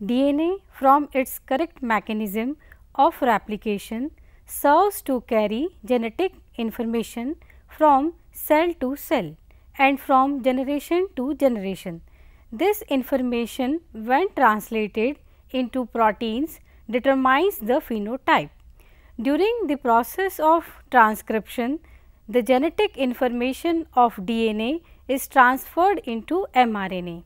DNA, from its correct mechanism of replication, serves to carry genetic information from cell to cell and from generation to generation. This information, when translated into proteins, determines the phenotype. During the process of transcription, the genetic information of DNA is transferred into mRNA.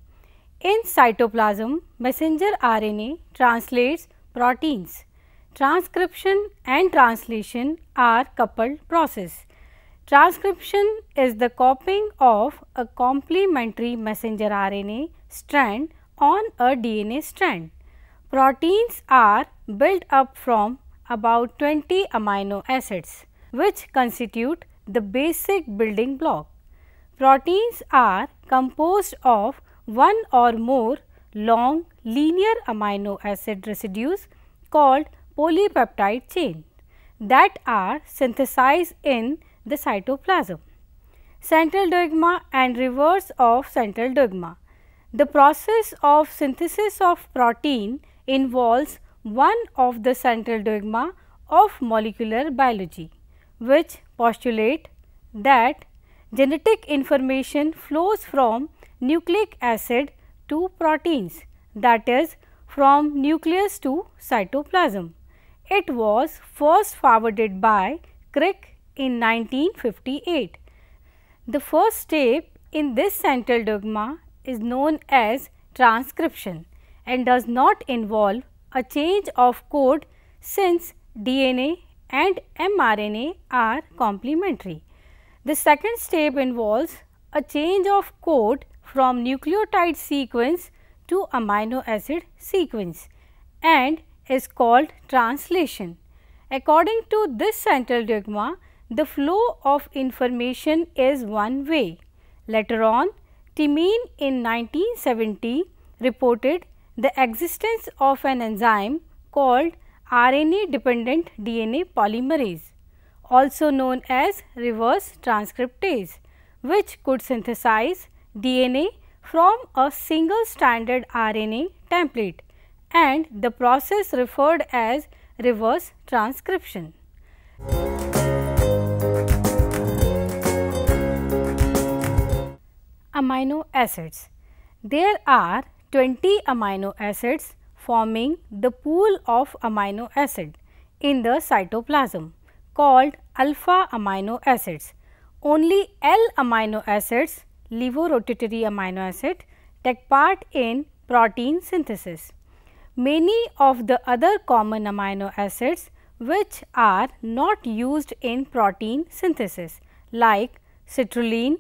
In cytoplasm, messenger RNA translates proteins. Transcription and translation are coupled process. Transcription is the copying of a complementary messenger RNA strand on a DNA strand. Proteins are built up from about 20 amino acids, which constitute the basic building block. Proteins are composed of one or more long linear amino acid residues called polypeptide chain that are synthesized in the cytoplasm. Central dogma and reverse of central dogma. The process of synthesis of protein involves one of the central dogma of molecular biology, which postulate that genetic information flows from nucleic acid to proteins, that is, from nucleus to cytoplasm. It was first forwarded by Crick in 1958. The first step in this central dogma is known as transcription and does not involve a change of code since DNA and mRNA are complementary. The second step involves a change of code from nucleotide sequence to amino acid sequence and is called translation. According to this central dogma, the flow of information is one way. Later on, Timine in 1970 reported the existence of an enzyme called RNA dependent DNA polymerase, also known as reverse transcriptase, which could synthesize DNA from a single stranded RNA template, and the process referred as reverse transcription. Amino acids. There are 20 amino acids forming the pool of amino acid in the cytoplasm called alpha amino acids. Only L amino acids, levorotatory amino acid, take part in protein synthesis. Many of the other common amino acids which are not used in protein synthesis like citrulline,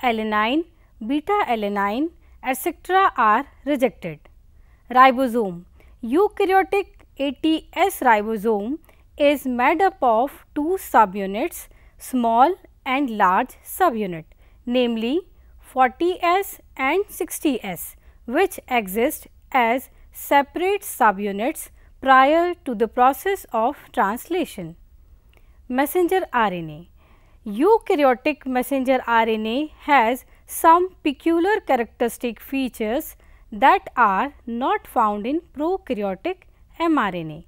alanine, beta alanine, etc. are rejected. Ribosome. Eukaryotic ATS ribosome is made up of two subunits, small and large subunit, namely 40S and 60S, which exist as separate subunits prior to the process of translation. Messenger RNA. Eukaryotic messenger RNA has some peculiar characteristic features that are not found in prokaryotic mRNA.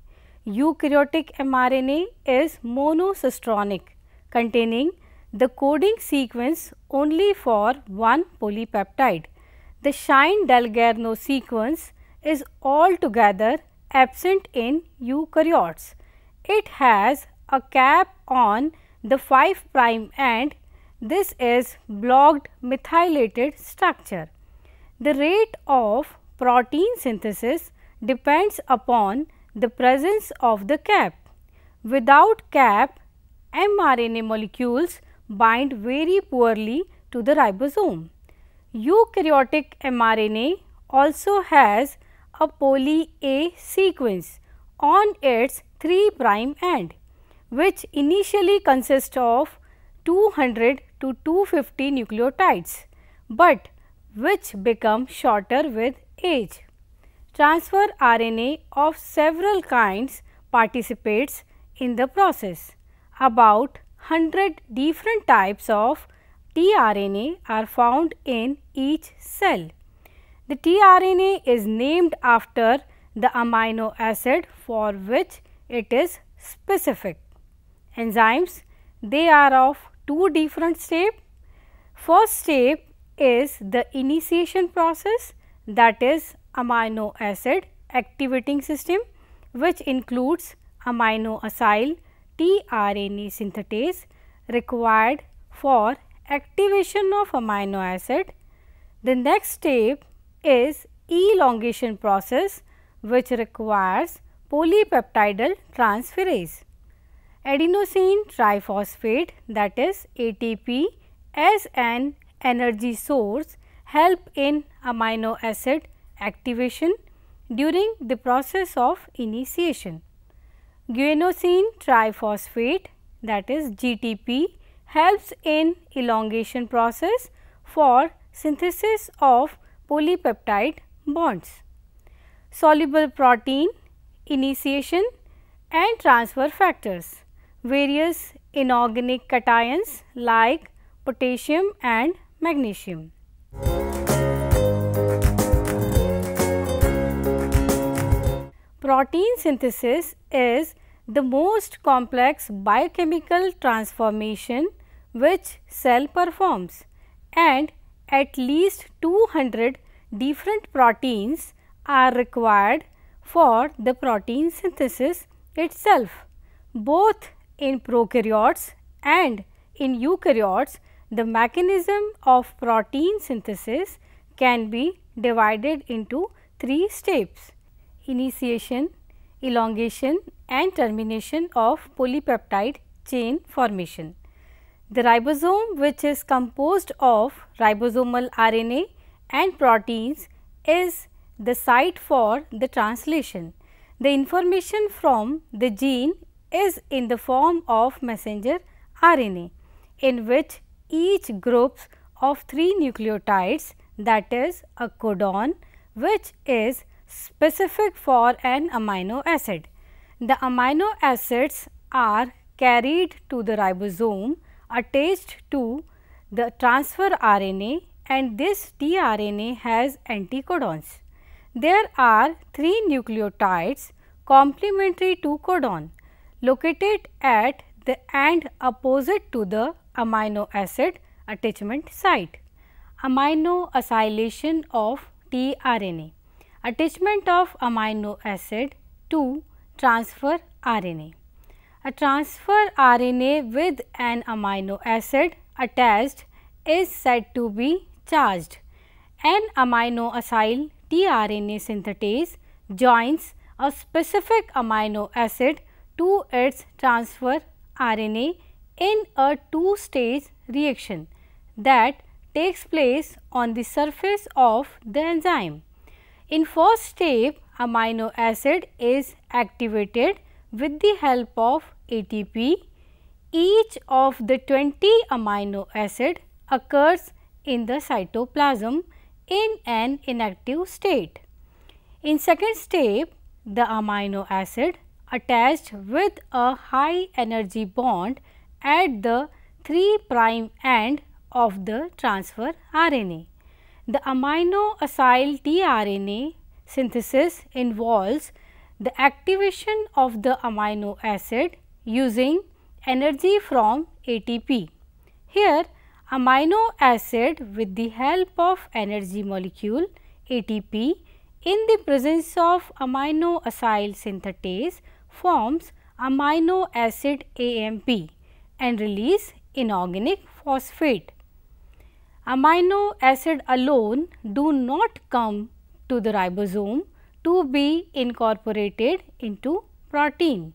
Eukaryotic mRNA is monocistronic, containing the coding sequence only for one polypeptide. The Shine-Dalgarno sequence is altogether absent in eukaryotes. It has a cap on the 5' end. This is blocked methylated structure. The rate of protein synthesis depends upon the presence of the cap. Without cap, mRNA molecules bind very poorly to the ribosome. Eukaryotic mRNA also has a poly A sequence on its 3' end, which initially consists of 200 to 250 nucleotides, but which become shorter with age. Transfer RNA of several kinds participates in the process. About 100 different types of tRNA are found in each cell. The tRNA is named after the amino acid for which it is specific. Enzymes, they are of two different steps. First step is the initiation process, that is amino acid activating system, which includes amino acyl tRNA synthetase required for activation of amino acid. The next step is elongation process, which requires polypeptidal transferase. Adenosine triphosphate, that is ATP, as an energy source help in amino acid activation during the process of initiation. Guanosine triphosphate, that is GTP, helps in elongation process for synthesis of polypeptide bonds. Soluble protein, initiation and transfer factors, various inorganic cations like potassium and magnesium. Protein synthesis is the most complex biochemical transformation which cell performs, and at least 200 different proteins are required for the protein synthesis itself. Both in prokaryotes and in eukaryotes, the mechanism of protein synthesis can be divided into three steps: initiation, elongation and termination of polypeptide chain formation. The ribosome, which is composed of ribosomal RNA and proteins, is the site for the translation. The information from the gene is in the form of messenger RNA, in which each groups of 3 nucleotides, that is a codon, which is specific for an amino acid. The amino acids are carried to the ribosome attached to the transfer RNA, and this tRNA has anticodons. There are 3 nucleotides complementary to codon located at the end opposite to the amino acid attachment site. Amino acylation of tRNA, attachment of amino acid to transfer RNA. A transfer RNA with an amino acid attached is said to be charged. An amino acyl tRNA synthetase joins a specific amino acid to its transfer RNA in a two-stage reaction that takes place on the surface of the enzyme. In first step, amino acid is activated with the help of ATP. Each of the 20 amino acid occurs in the cytoplasm in an inactive state. In second step, the amino acid attached with a high energy bond at the 3' end of the transfer RNA. The amino acyl tRNA synthesis involves the activation of the amino acid using energy from ATP. Here, amino acid with the help of energy molecule ATP in the presence of amino acyl synthetase forms amino acid AMP and release inorganic phosphate. Amino acid alone do not come to the ribosome to be incorporated into protein.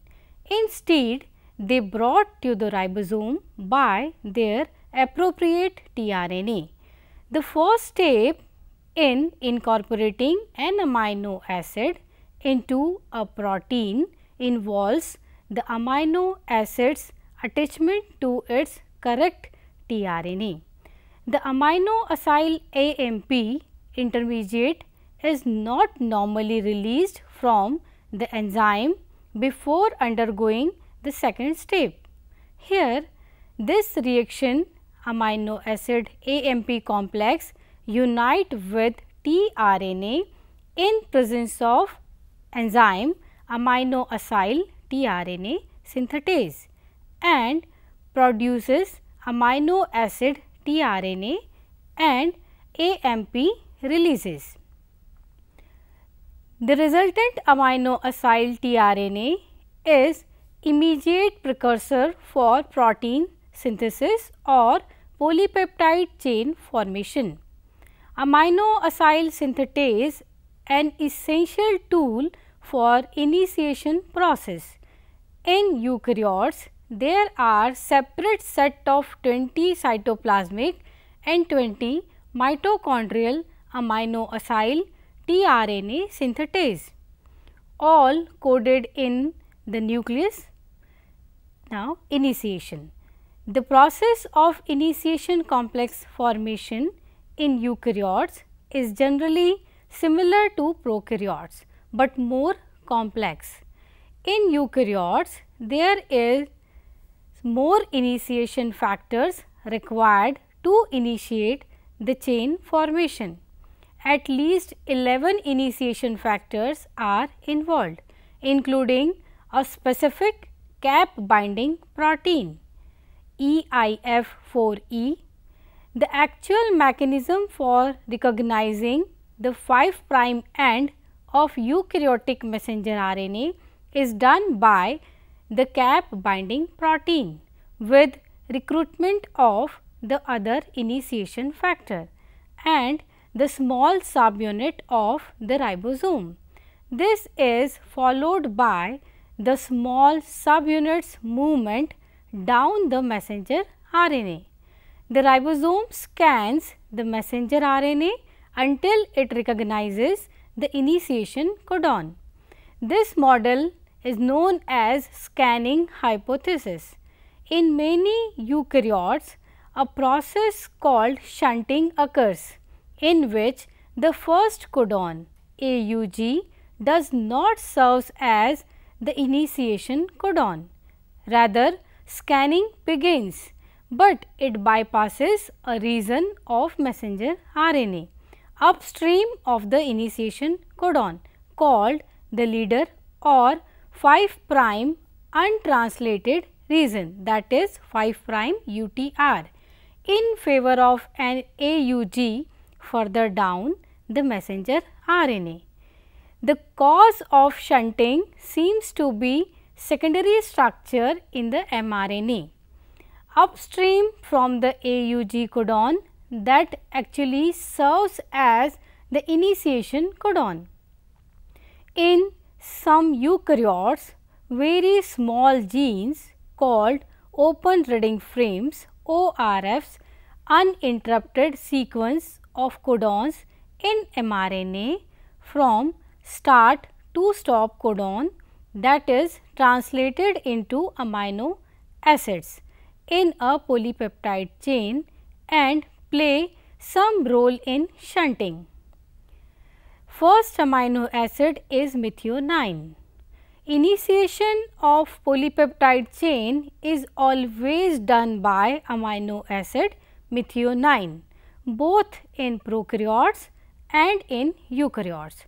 Instead, they brought to the ribosome by their appropriate tRNA. The first step in incorporating an amino acid into a protein involves the amino acid's attachment to its correct tRNA. The amino acyl AMP intermediate is not normally released from the enzyme before undergoing the second step. Here, this reaction amino acid AMP complex unite with tRNA in presence of enzyme aminoacyl tRNA synthetase and produces amino acid tRNA and AMP releases. The resultant aminoacyl tRNA is immediate precursor for protein synthesis or polypeptide chain formation. Aminoacyl synthetase an essential tool for initiation process. In eukaryotes, there are separate set of 20 cytoplasmic and 20 mitochondrial aminoacyl tRNA synthetase, all coded in the nucleus. Now, initiation. The process of initiation complex formation in eukaryotes is generally similar to prokaryotes, but more complex. In eukaryotes, there is more initiation factors required to initiate the chain formation. At least 11 initiation factors are involved, including a specific cap binding protein EIF4E. The actual mechanism for recognizing the 5' end of eukaryotic messenger RNA is done by the cap binding protein with recruitment of the other initiation factor and the small subunit of the ribosome. This is followed by the small subunits movement down the messenger RNA. The ribosome scans the messenger RNA until it recognizes the initiation codon. This model is known as scanning hypothesis. In many eukaryotes, a process called shunting occurs, in which the first codon AUG does not serve as the initiation codon. Rather, scanning begins, but it bypasses a region of messenger RNA upstream of the initiation codon called the leader or 5' untranslated region, that is 5' UTR, in favor of an AUG further down the messenger RNA. The cause of shunting seems to be secondary structure in the mRNA upstream from the AUG codon that actually serves as the initiation codon. In some eukaryotes, very small genes called open reading frames ORFs uninterrupted sequence of codons in mRNA from start to stop codon that is translated into amino acids in a polypeptide chain and play some role in shunting. First amino acid is methionine. Initiation of polypeptide chain is always done by amino acid methionine, both in prokaryotes and in eukaryotes.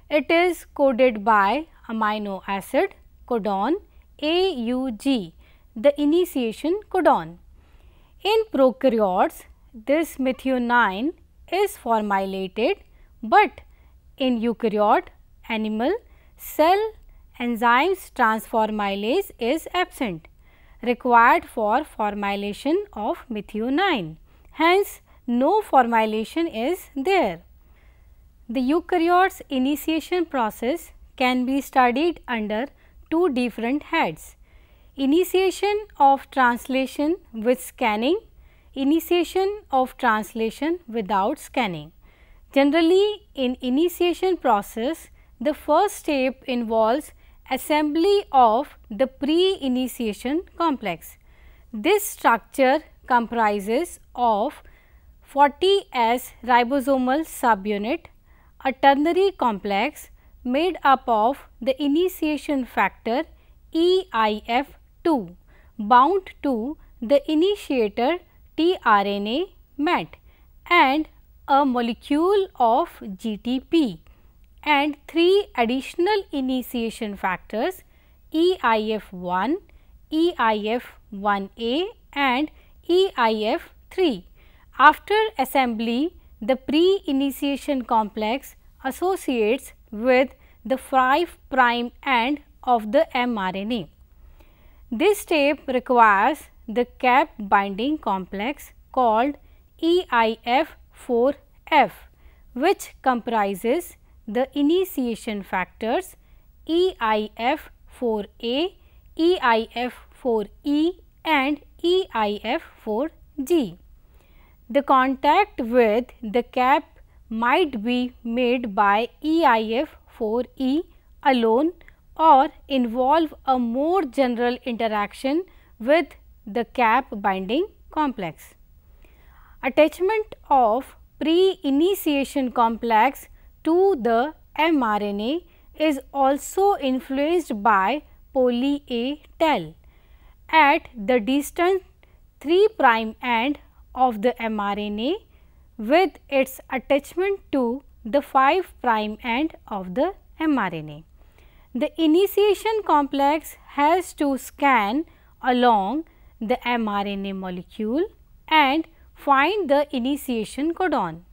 It is coded by amino acid codon AUG, the initiation codon. In prokaryotes, this methionine is formilated, but in eukaryote animal cell enzymes transformylase is absent, required for formylation of methionine. Hence, no formylation is there. The eukaryotes initiation process can be studied under two different heads: initiation of translation with scanning, initiation of translation without scanning. Generally, in initiation process, the first step involves assembly of the pre-initiation complex. This structure comprises of 40S ribosomal subunit, a ternary complex made up of the initiation factor EIF2 bound to the initiator tRNA MET and a molecule of GTP and 3 additional initiation factors EIF1, EIF1A and EIF3. After assembly, the pre-initiation complex associates with the 5' end of the mRNA. This step requires the cap binding complex called EIF4F, which comprises the initiation factors EIF4A, EIF4E and EIF4G. The contact with the cap might be made by EIF4E alone or involve a more general interaction with the cap binding complex. Attachment of pre-initiation complex to the mRNA is also influenced by poly A tail. At the distant 3' end of the mRNA with its attachment to the 5' end of the mRNA. The initiation complex has to scan along the mRNA molecule and find the initiation codon.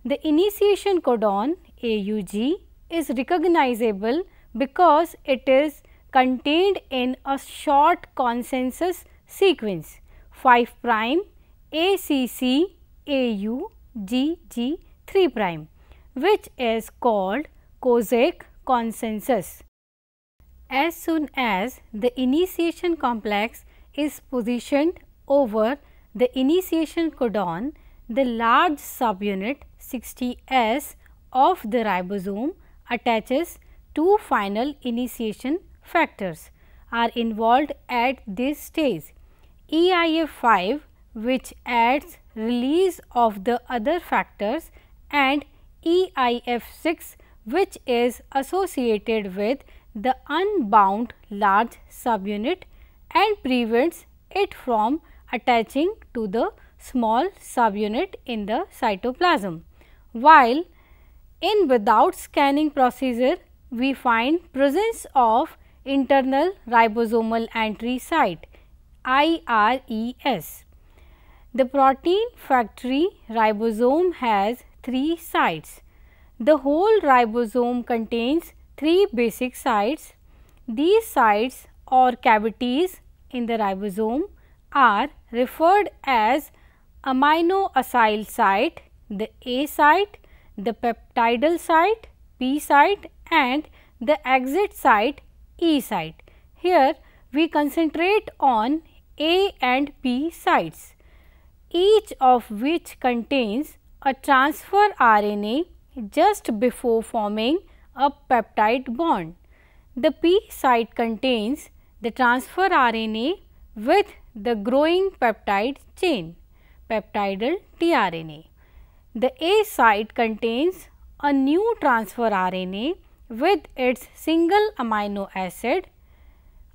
The initiation codon AUG is recognizable because it is contained in a short consensus sequence 5' ACC AU GG 3', which is called Kozak consensus. As soon as the initiation complex is positioned over the initiation codon, the large subunit 60S of the ribosome attaches two final initiation factors are involved at this stage. EIF5, which adds release of the other factors, and EIF6, which is associated with the unbound large subunit and prevents it from attaching to the small subunit in the cytoplasm. While in without scanning procedure, we find presence of internal ribosomal entry site IRES. The protein factory ribosome has 3 sites. The whole ribosome contains 3 basic sites. These sites or cavities in the ribosome are referred as amino acyl site, the A site, the peptidal site P site and the exit site E site. Here we concentrate on A and P sites, each of which contains a transfer RNA just before forming a peptide bond. The P site contains the transfer RNA with the growing peptide chain, peptidal tRNA. The A site contains a new transfer RNA with its single amino acid,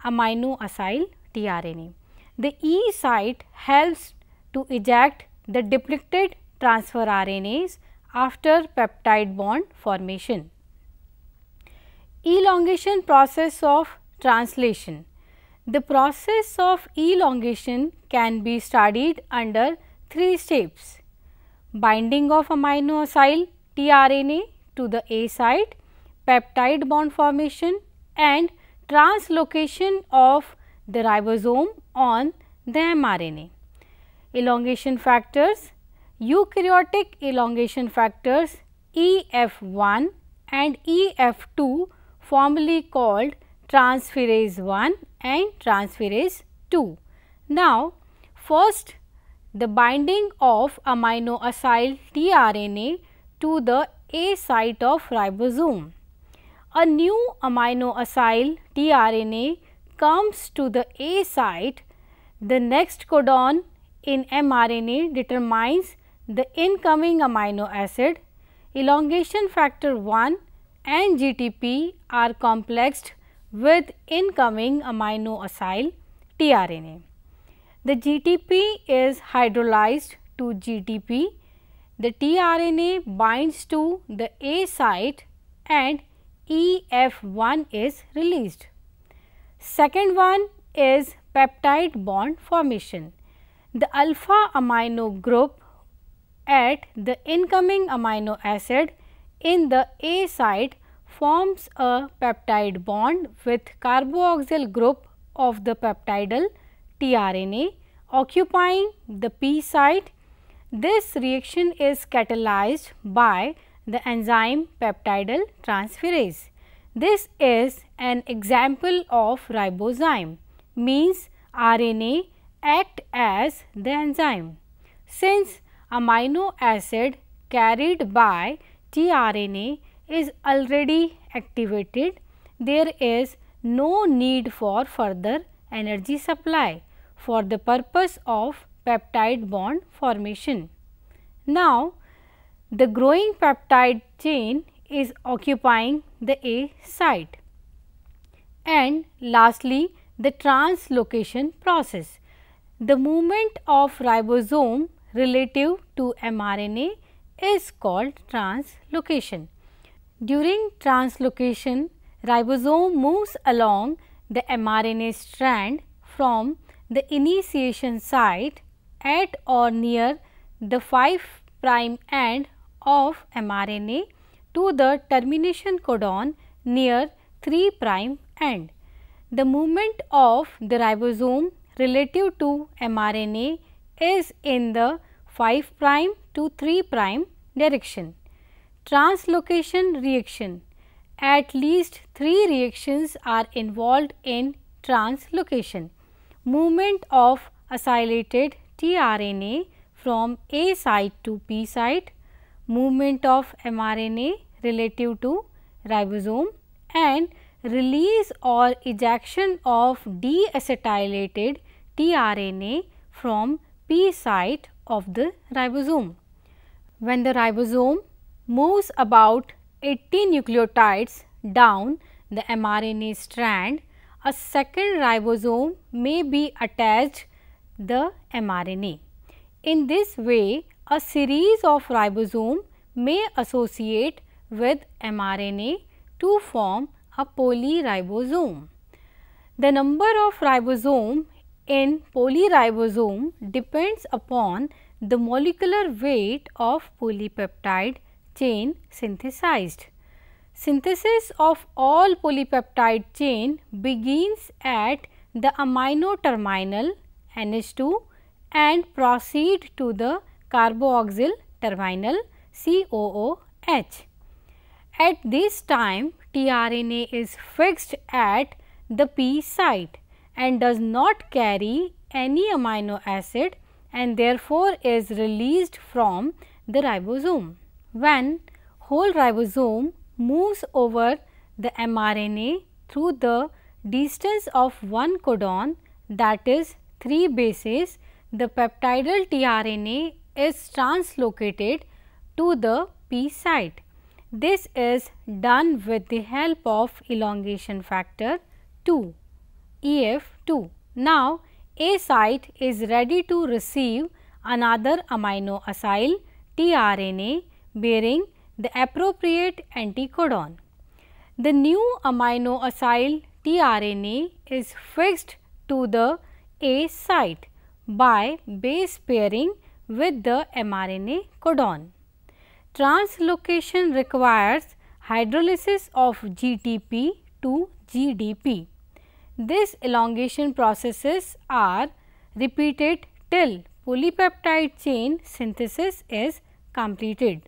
amino acyl tRNA. The E site helps to eject the depleted transfer RNAs after peptide bond formation. Elongation process of translation. The process of elongation can be studied under 3 steps: binding of amino acyl tRNA to the A site, peptide bond formation and translocation of the ribosome on the mRNA. Elongation factors. Eukaryotic elongation factors EF1 and EF2, formerly called transferase 1 and transferase 2. Now, first the binding of amino acyl tRNA to the A site of ribosome. A new amino acyl tRNA comes to the A site. The next codon in mRNA determines the incoming amino acid. Elongation factor 1 and GTP are complexed with incoming amino acyl tRNA. The GTP is hydrolyzed to GTP. The tRNA binds to the A site and EF1 is released. Second one is peptide bond formation. The alpha amino group at the incoming amino acid in the A site forms a peptide bond with carboxyl group of the peptidyl tRNA occupying the P site. This reaction is catalyzed by the enzyme peptidyl transferase. This is an example of ribozyme, means RNA act as the enzyme. Since amino acid carried by tRNA is already activated, there is no need for further energy supply for the purpose of peptide bond formation. Now, the growing peptide chain is occupying the A site. And lastly, the translocation process. The movement of ribosome relative to mRNA is called translocation. During translocation, ribosome moves along the mRNA strand from the initiation site at or near the 5' end of mRNA to the termination codon near 3' end. The movement of the ribosome relative to mRNA is in the 5' to 3' direction. Translocation reaction. At least 3 reactions are involved in translocation. Movement of acylated tRNA from A site to P site, movement of mRNA relative to ribosome, and release or ejection of deacetylated tRNA from P site of the ribosome. When the ribosome moves about 80 nucleotides down the mRNA strand, a second ribosome may be attached the mRNA. In this way, a series of ribosomes may associate with mRNA to form a polyribosome. The number of ribosomes in polyribosome depends upon the molecular weight of polypeptide chain synthesized. Synthesis of all polypeptide chain begins at the amino terminal NH2 and proceed to the carboxyl terminal COOH. At this time, tRNA is fixed at the P site and does not carry any amino acid and therefore is released from the ribosome. When whole ribosome moves over the mRNA through the distance of one codon, that is 3 bases, the peptidyl tRNA is translocated to the P site. This is done with the help of elongation factor 2, EF2. Now, A site is ready to receive another amino acyl tRNA bearing the appropriate anticodon. The new amino acyl tRNA is fixed to the A site by base pairing with the mRNA codon. Translocation requires hydrolysis of GTP to GDP. These elongation processes are repeated till polypeptide chain synthesis is completed.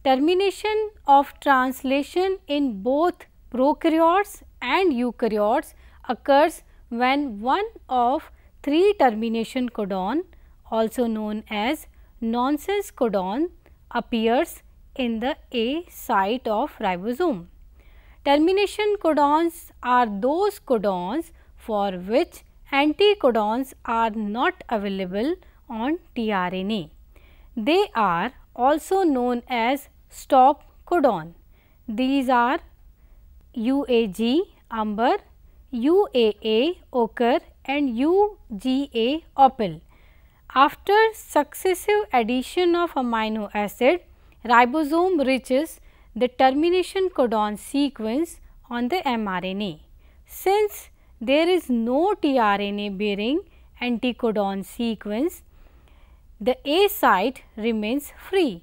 Termination of translation in both prokaryotes and eukaryotes occurs when one of 3 termination codon, also known as nonsense codon, appears in the A site of ribosome. Termination codons are those codons for which anticodons are not available on tRNA. They are also known as stop codon. These are UAG, amber, UAA, ochre and UGA, opal. After successive addition of amino acid, ribosome reaches the termination codon sequence on the mRNA. Since there is no tRNA bearing anticodon sequence, the A site remains free.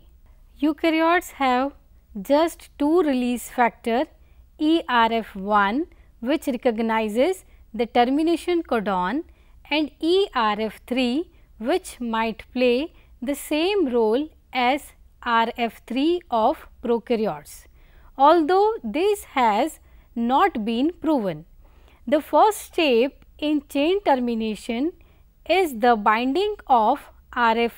Eukaryotes have just two release factor ERF1, which recognizes the termination codon, and ERF3, which might play the same role as RF3 of prokaryotes, although this has not been proven. The first step in chain termination is the binding of RF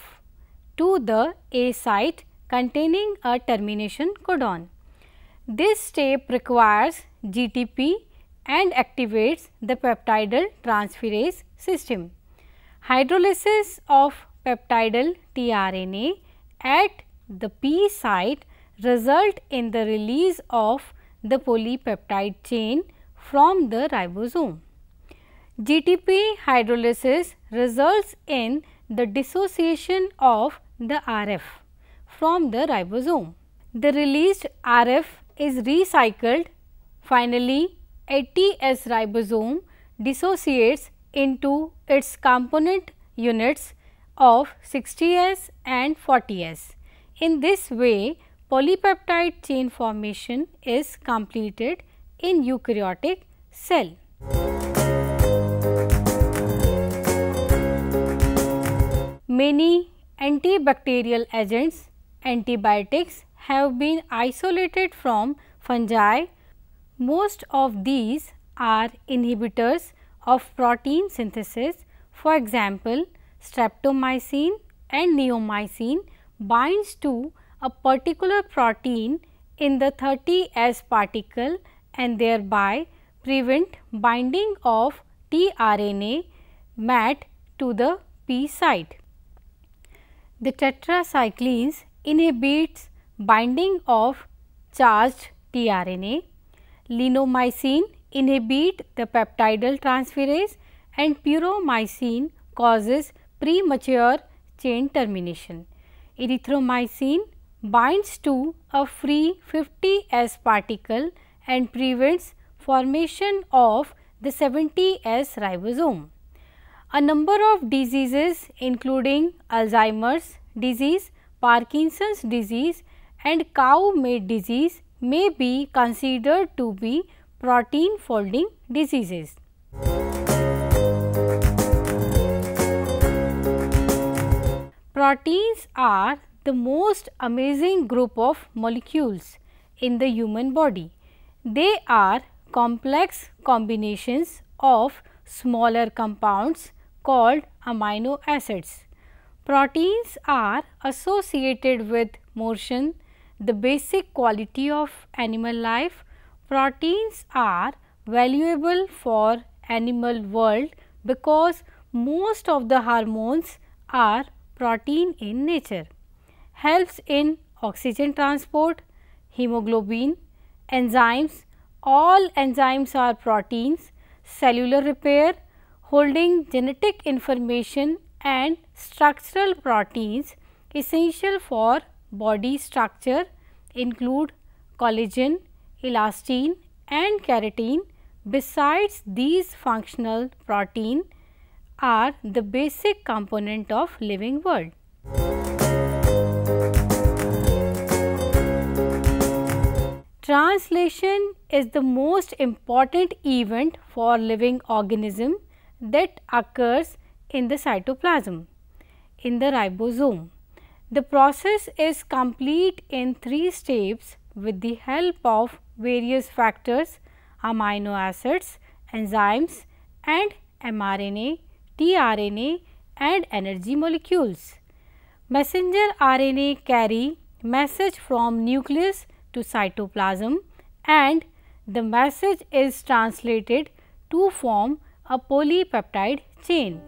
to the A site containing a termination codon. This step requires GTP and activates the peptidyl transferase system. Hydrolysis of peptidyl tRNA at the P site result in the release of the polypeptide chain from the ribosome. GTP hydrolysis results in the dissociation of the RF from the ribosome. The released RF is recycled. Finally, 80S ribosome dissociates into its component units of 60S and 40S. In this way, polypeptide chain formation is completed in eukaryotic cell. Many antibacterial agents, antibiotics, have been isolated from fungi. Most of these are inhibitors of protein synthesis. For example, streptomycin and neomycin binds to a particular protein in the 30S particle and thereby prevent binding of tRNA mat to the P site. The tetracyclines inhibits binding of charged tRNA. Linomycin inhibit the peptidyl transferase, and puromycin causes premature chain termination. Erythromycin binds to a free 50S particle and prevents formation of the 70S ribosome. A number of diseases including Alzheimer's disease, Parkinson's disease and cow-maid disease may be considered to be protein folding diseases. Proteins are the most amazing group of molecules in the human body. They are complex combinations of smaller compounds called amino acids. Proteins are associated with motion, the basic quality of animal life. Proteins are valuable for animal world because most of the hormones are protein in nature. Helps in oxygen transport, hemoglobin, enzymes. All enzymes are proteins, cellular repair, holding genetic information and structural proteins essential for body structure include collagen, elastin and keratin. Besides these, functional protein are the basic component of living world. Translation is the most important event for living organism that occurs in the cytoplasm, in the ribosome. The process is complete in 3 steps with the help of various factors, amino acids, enzymes and mRNA, tRNA and energy molecules. Messenger RNA carry message from nucleus to cytoplasm and the message is translated to form a polypeptide chain.